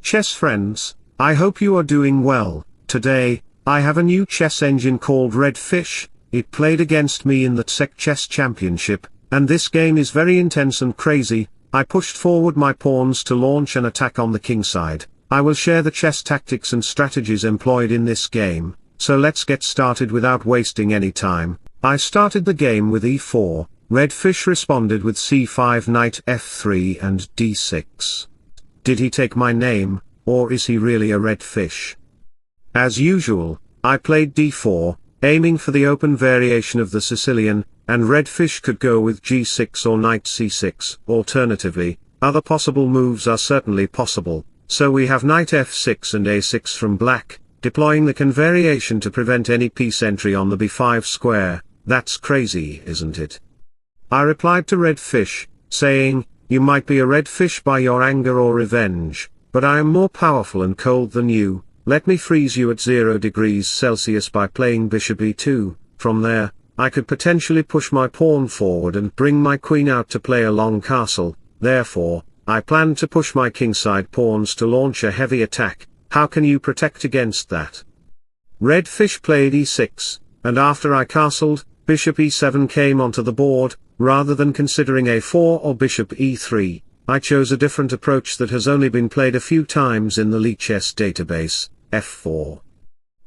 chess friends, I hope you are doing well. Today, I have a new chess engine called Redfish. It played against me in the Czech Chess Championship, and this game is very intense and crazy. I pushed forward my pawns to launch an attack on the king side. I will share the chess tactics and strategies employed in this game, so let's get started without wasting any time. I started the game with e4, Redfish responded with c5, knight f3 and d6. Did he take my name, or is he really a Redfish? As usual, I played d4, aiming for the open variation of the Sicilian, and Redfish could go with g6 or knight c6. Alternatively, other possible moves are certainly possible, so we have knight f6 and a6 from black, deploying the convariation to prevent any piece entry on the b5 square. That's crazy, isn't it? I replied to Redfish, saying, you might be a Redfish by your anger or revenge, but I am more powerful and cold than you. Let me freeze you at 0 degrees Celsius by playing bishop e2. From there, I could potentially push my pawn forward and bring my queen out to play a long castle. Therefore, I planned to push my kingside pawns to launch a heavy attack. How can you protect against that? Redfish played e6, and after I castled, bishop e7 came onto the board. Rather than considering a4 or bishop e3, I chose a different approach that has only been played a few times in the Lichess database, f4.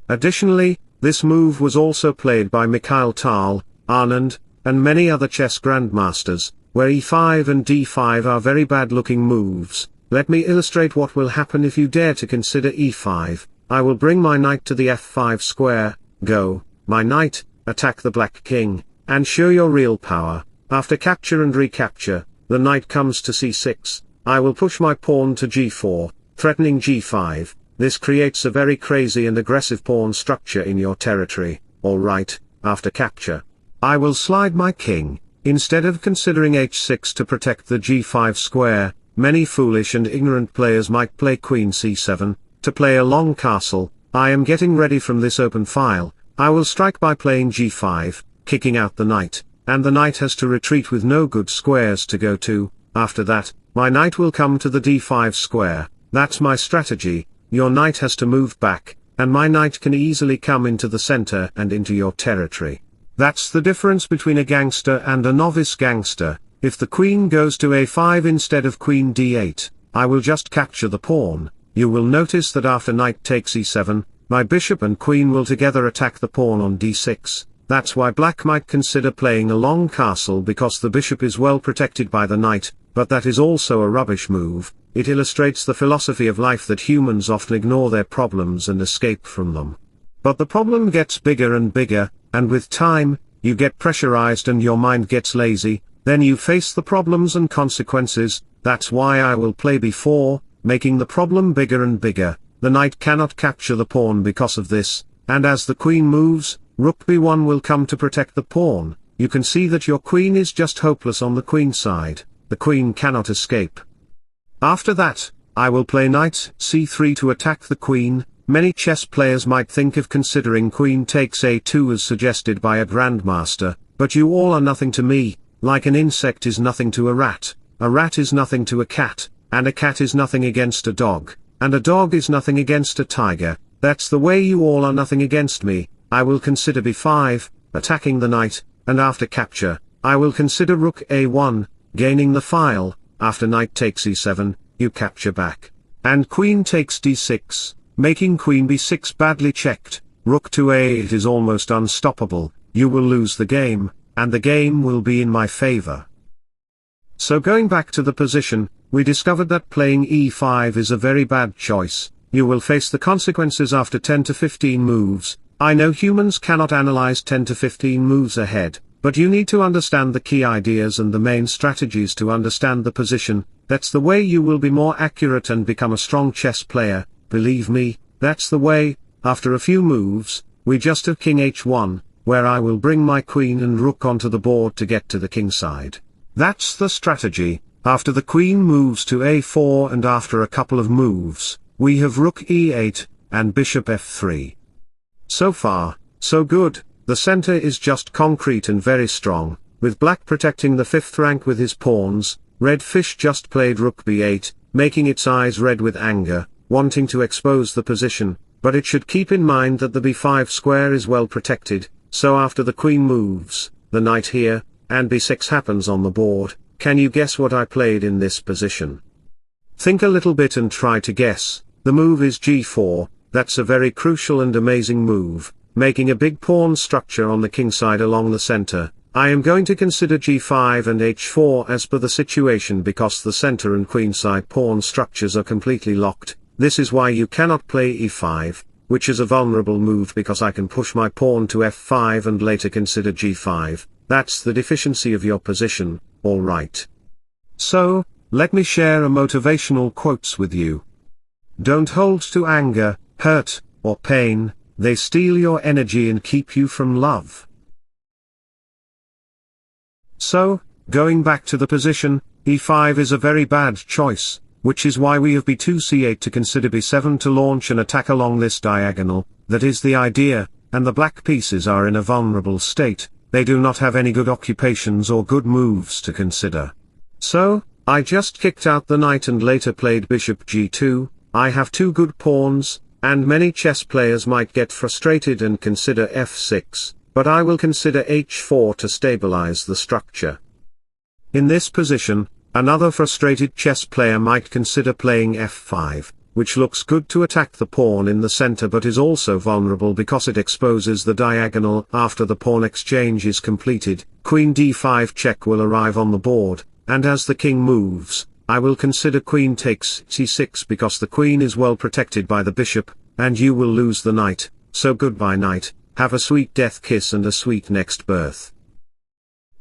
Additionally, this move was also played by Mikhail Tal, Anand, and many other chess grandmasters, where e5 and d5 are very bad-looking moves. Let me illustrate what will happen if you dare to consider e5. I will bring my knight to the f5 square, go, my knight, attack the black king, and show your real power. After capture and recapture, the knight comes to c6, I will push my pawn to g4, threatening g5, this creates a very crazy and aggressive pawn structure in your territory. Alright, after capture, I will slide my king. Instead of considering h6 to protect the g5 square, many foolish and ignorant players might play queen c7, to play a long castle. I am getting ready from this open file. I will strike by playing g5, kicking out the knight, and the knight has to retreat with no good squares to go to. After that, my knight will come to the d5 square. That's my strategy. Your knight has to move back, and my knight can easily come into the center and into your territory. That's the difference between a gangster and a novice gangster. If the queen goes to a5 instead of queen d8, I will just capture the pawn. You will notice that after knight takes e7, my bishop and queen will together attack the pawn on d6. That's why black might consider playing a long castle because the bishop is well protected by the knight, but that is also a rubbish move. It illustrates the philosophy of life that humans often ignore their problems and escape from them. But the problem gets bigger and bigger, and with time, you get pressurized and your mind gets lazy, then you face the problems and consequences. That's why I will play b4, making the problem bigger and bigger. The knight cannot capture the pawn because of this, and as the queen moves, rook b1 will come to protect the pawn. You can see that your queen is just hopeless on the queen side. The queen cannot escape. After that, I will play knight c3 to attack the queen. Many chess players might think of considering queen takes a2 as suggested by a grandmaster, but you all are nothing to me. Like an insect is nothing to a rat is nothing to a cat is nothing against a dog, and a dog is nothing against a tiger. That's the way you all are nothing against me. I will consider b5, attacking the knight, and after capture, I will consider rook a1, gaining the file. After knight takes e7, you capture back. And queen takes d6, making queen b6 badly checked. Rook to a8 is almost unstoppable. You will lose the game, and the game will be in my favor. So going back to the position, we discovered that playing e5 is a very bad choice. You will face the consequences after 10 to 15 moves. I know humans cannot analyze 10 to 15 moves ahead, but you need to understand the key ideas and the main strategies to understand the position. That's the way you will be more accurate and become a strong chess player. Believe me, that's the way. After a few moves, we just have king h1, where I will bring my queen and rook onto the board to get to the king side. That's the strategy. After the queen moves to a4 and after a couple of moves, we have rook e8, and bishop f3. So far, so good. The center is just concrete and very strong, with black protecting the 5th rank with his pawns. Redfish just played rook b8, making its eyes red with anger. wanting to expose the position, but it should keep in mind that the b5 square is well protected, so after the queen moves, the knight here, and b6 happens on the board. Can you guess what I played in this position? Think a little bit and try to guess. The move is g4, that's a very crucial and amazing move, making a big pawn structure on the king side along the center. I am going to consider g5 and h4 as per the situation because the center and queenside pawn structures are completely locked. This is why you cannot play e5, which is a vulnerable move because I can push my pawn to f5 and later consider g5. That's the deficiency of your position, alright. So, let me share a motivational quotes with you. Don't hold to anger, hurt, or pain, they steal your energy and keep you from love. So, going back to the position, e5 is a very bad choice, which is why we have b2 c8 to consider b7 to launch an attack along this diagonal. That is the idea, and the black pieces are in a vulnerable state, they do not have any good occupations or good moves to consider. So, I just kicked out the knight and later played bishop g2, I have two good pawns, and many chess players might get frustrated and consider f6. But I will consider h4 to stabilize the structure. In this position, another frustrated chess player might consider playing f5, which looks good to attack the pawn in the center but is also vulnerable because it exposes the diagonal. After the pawn exchange is completed, queen d5 check will arrive on the board, and as the king moves, I will consider queen takes c6 because the queen is well protected by the bishop, and you will lose the knight, so goodbye knight. Have a sweet death kiss and a sweet next birth.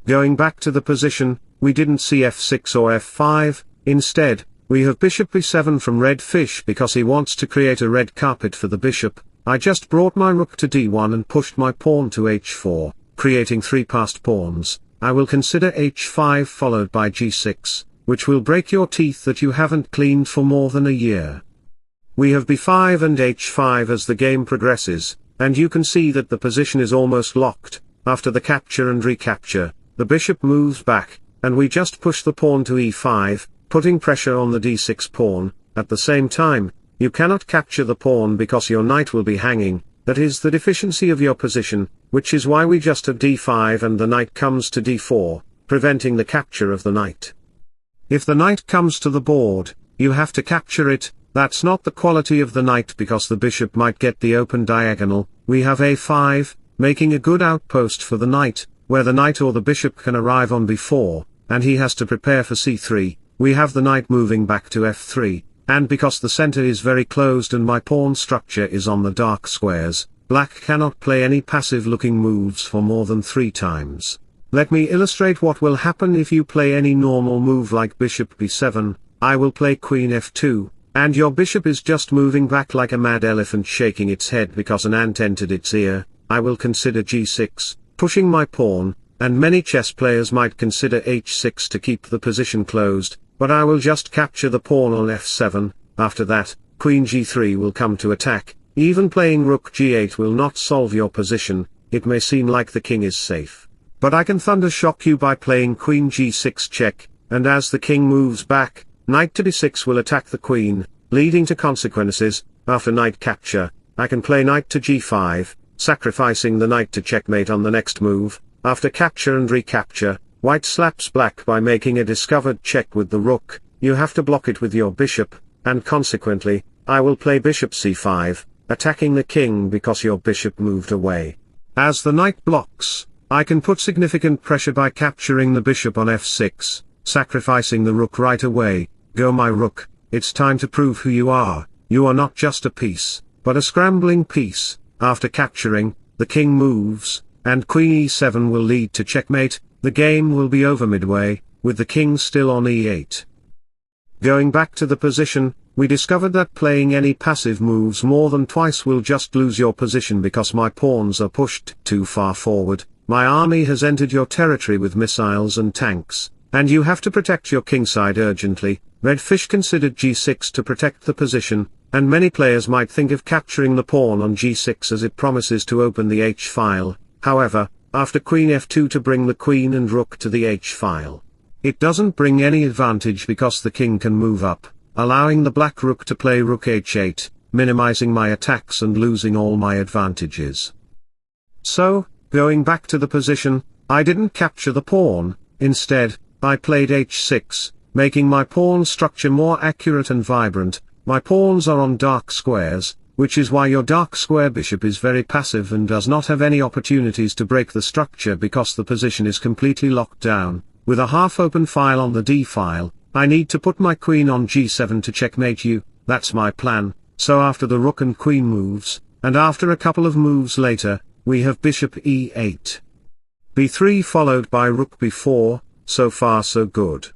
Going back to the position, we didn't see f6 or f5, instead, we have bishop b7 from red fish because he wants to create a red carpet for the bishop. I just brought my rook to d1 and pushed my pawn to h4, creating three passed pawns. I will consider h5 followed by g6, which will break your teeth that you haven't cleaned for more than a year. We have b5 and h5 as the game progresses. And you can see that the position is almost locked. After the capture and recapture, the bishop moves back, and we just push the pawn to e5, putting pressure on the d6 pawn. At the same time, you cannot capture the pawn because your knight will be hanging. That is the deficiency of your position, which is why we just have d5 and the knight comes to d4, preventing the capture of the knight. If the knight comes to the board, you have to capture it. That's not the quality of the knight because the bishop might get the open diagonal. We have a5, making a good outpost for the knight, where the knight or the bishop can arrive on b4, and he has to prepare for c3. We have the knight moving back to f3, and because the center is very closed and my pawn structure is on the dark squares, black cannot play any passive looking moves for more than 3 times. Let me illustrate what will happen if you play any normal move like bishop b7. I will play queen f2. And your bishop is just moving back like a mad elephant shaking its head because an ant entered its ear. I will consider g6, pushing my pawn, and many chess players might consider h6 to keep the position closed, but I will just capture the pawn on f7. After that, queen g3 will come to attack. Even playing rook g8 will not solve your position. It may seem like the king is safe, but I can thunder shock you by playing queen g6 check, and as the king moves back, knight to d6 will attack the queen, leading to consequences. After knight capture, I can play knight to g5, sacrificing the knight to checkmate on the next move. After capture and recapture, white slaps black by making a discovered check with the rook. You have to block it with your bishop, and consequently, I will play bishop c5, attacking the king because your bishop moved away. As the knight blocks, I can put significant pressure by capturing the bishop on f6, sacrificing the rook right away. Go my rook, it's time to prove who you are not just a piece, but a scrambling piece. After capturing, the king moves, and queen e7 will lead to checkmate. The game will be over midway, with the king still on e8. Going back to the position, we discovered that playing any passive moves more than twice will just lose your position because my pawns are pushed too far forward. My army has entered your territory with missiles and tanks, and you have to protect your kingside urgently. Red fish considered g6 to protect the position, and many players might think of capturing the pawn on g6 as it promises to open the h-file. However, after queen f2 to bring the queen and rook to the h-file, it doesn't bring any advantage because the king can move up, allowing the black rook to play rook h8, minimizing my attacks and losing all my advantages. So, going back to the position, I didn't capture the pawn. Instead, I played h6, making my pawn structure more accurate and vibrant. My pawns are on dark squares, which is why your dark square bishop is very passive and does not have any opportunities to break the structure because the position is completely locked down. With a half-open file on the d file, I need to put my queen on g7 to checkmate you. That's my plan. So after the rook and queen moves, and after a couple of moves later, we have bishop e8. b3 followed by rook b4, so far so good.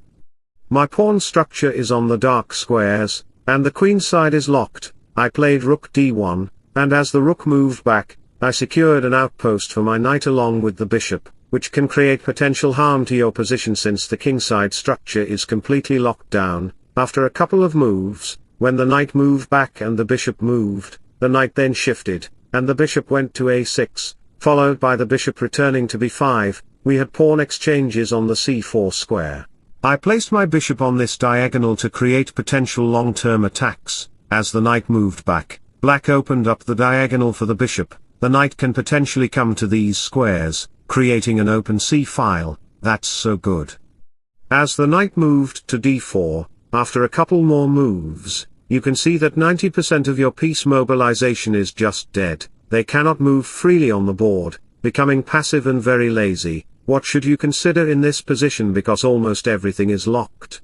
My pawn structure is on the dark squares, and the queen side is locked. I played rook d1, and as the rook moved back, I secured an outpost for my knight along with the bishop, which can create potential harm to your position since the kingside structure is completely locked down. After a couple of moves, when the knight moved back and the bishop moved, the knight then shifted, and the bishop went to a6, followed by the bishop returning to b5, we had pawn exchanges on the c4 square. I placed my bishop on this diagonal to create potential long-term attacks. As the knight moved back, black opened up the diagonal for the bishop. The knight can potentially come to these squares, creating an open c-file. That's so good. As the knight moved to d4, after a couple more moves, you can see that 90% of your piece mobilization is just dead. They cannot move freely on the board, becoming passive and very lazy. What should you consider in this position because almost everything is locked?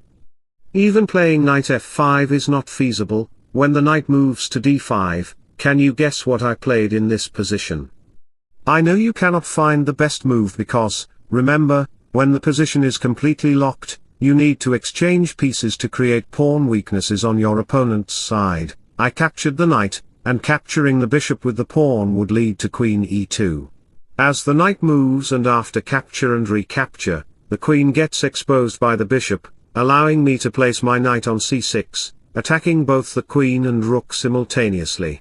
Even playing knight f5 is not feasible. When the knight moves to d5, can you guess what I played in this position? I know you cannot find the best move because, remember, when the position is completely locked, you need to exchange pieces to create pawn weaknesses on your opponent's side. I captured the knight, and capturing the bishop with the pawn would lead to queen e2. As the knight moves and after capture and recapture, the queen gets exposed by the bishop, allowing me to place my knight on c6, attacking both the queen and rook simultaneously.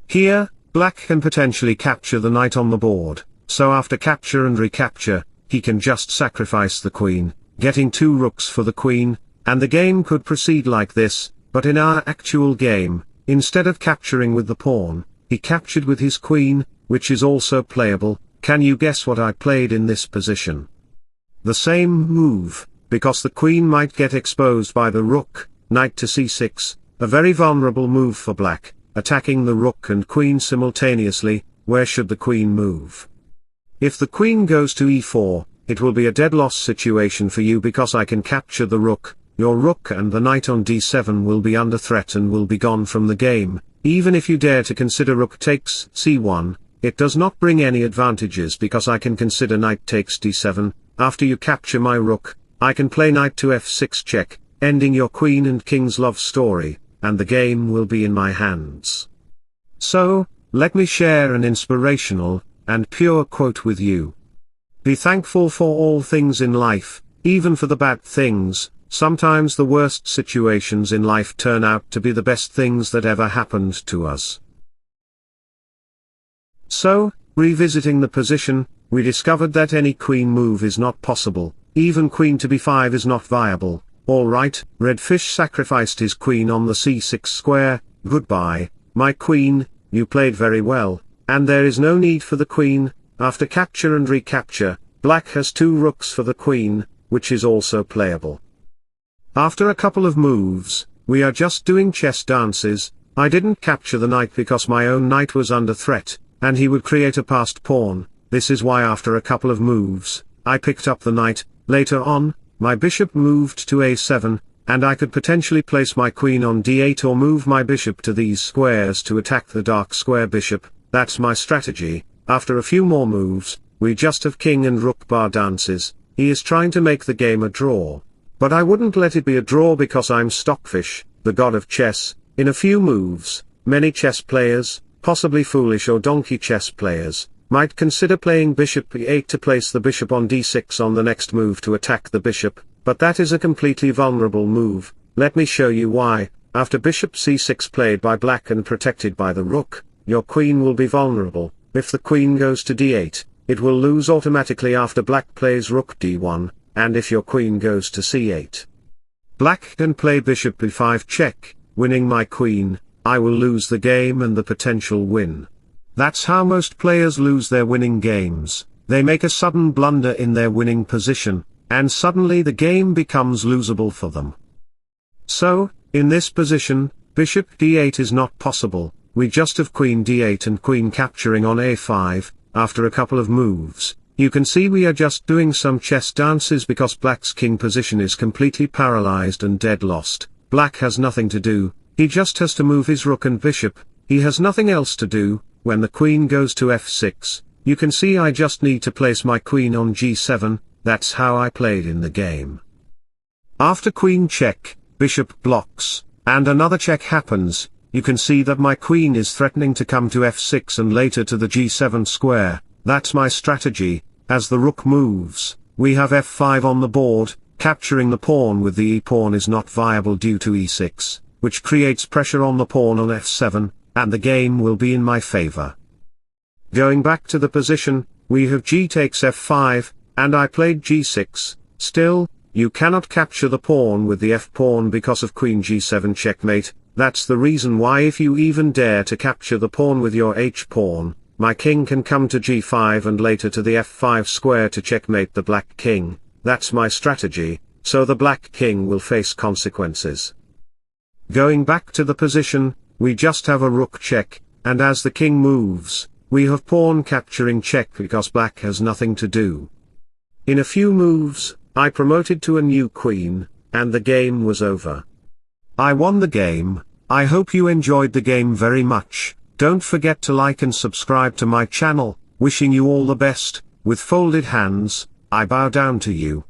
Here, black can potentially capture the knight on the board, so after capture and recapture, he can just sacrifice the queen, getting 2 rooks for the queen, and the game could proceed like this, but in our actual game, instead of capturing with the pawn, he captured with his queen, which is also playable. Can you guess what I played in this position? The same move, because the queen might get exposed by the rook. Knight to c6, a very vulnerable move for black, attacking the rook and queen simultaneously. Where should the queen move? If the queen goes to e4, it will be a dead loss situation for you because I can capture the rook. Your rook and the knight on d7 will be under threat and will be gone from the game. Even if you dare to consider rook takes c1, it does not bring any advantages because I can consider knight takes d7. After you capture my rook, I can play knight to f6 check, ending your queen and king's love story, and the game will be in my hands. So, let me share an inspirational, and pure quote with you. Be thankful for all things in life, even for the bad things. Sometimes the worst situations in life turn out to be the best things that ever happened to us. So, revisiting the position, we discovered that any queen move is not possible, even queen to b5 is not viable. Alright, red fish sacrificed his queen on the c6 square. Goodbye, my queen, you played very well, and there is no need for the queen. After capture and recapture, black has 2 rooks for the queen, which is also playable. After a couple of moves, we are just doing chess dances. I didn't capture the knight because my own knight was under threat, and he would create a passed pawn. This is why after a couple of moves, I picked up the knight. Later on, my bishop moved to a7, and I could potentially place my queen on d8 or move my bishop to these squares to attack the dark square bishop. That's my strategy. After a few more moves, we just have king and rook bar dances. He is trying to make the game a draw. But I wouldn't let it be a draw because I'm Stockfish, the god of chess. In a few moves, many chess players, possibly foolish or donkey chess players, might consider playing bishop e8 to place the bishop on d6 on the next move to attack the bishop, but that is a completely vulnerable move. Let me show you why. After bishop c6 played by black and protected by the rook, your queen will be vulnerable. If the queen goes to d8, it will lose automatically after black plays rook d1, and if your queen goes to c8, Black can play bishop b5 check, winning my queen. I will lose the game and the potential win. That's how most players lose their winning games. They make a sudden blunder in their winning position, and suddenly the game becomes losable for them. So, in this position, bishop d8 is not possible. We just have queen d8 and queen capturing on a5, after a couple of moves. You can see we are just doing some chess dances because black's king position is completely paralyzed and dead lost. Black has nothing to do, he just has to move his rook and bishop, he has nothing else to do. When the queen goes to f6, you can see I just need to place my queen on g7, that's how I played in the game. After queen check, bishop blocks, and another check happens. You can see that my queen is threatening to come to f6 and later to the g7 square. That's my strategy. As the rook moves, we have f5 on the board. Capturing the pawn with the e-pawn is not viable due to e6, which creates pressure on the pawn on f7, and the game will be in my favor. Going back to the position, we have g takes f5, and I played g6. Still, you cannot capture the pawn with the f-pawn because of queen g7 checkmate. That's the reason why if you even dare to capture the pawn with your h-pawn, my king can come to g5 and later to the f5 square to checkmate the black king. That's my strategy, so the black king will face consequences. Going back to the position, we just have a rook check, and as the king moves, we have pawn capturing check because black has nothing to do. In a few moves, I promoted to a new queen, and the game was over. I won the game. I hope you enjoyed the game very much. Don't forget to like and subscribe to my channel. Wishing you all the best. With folded hands, I bow down to you.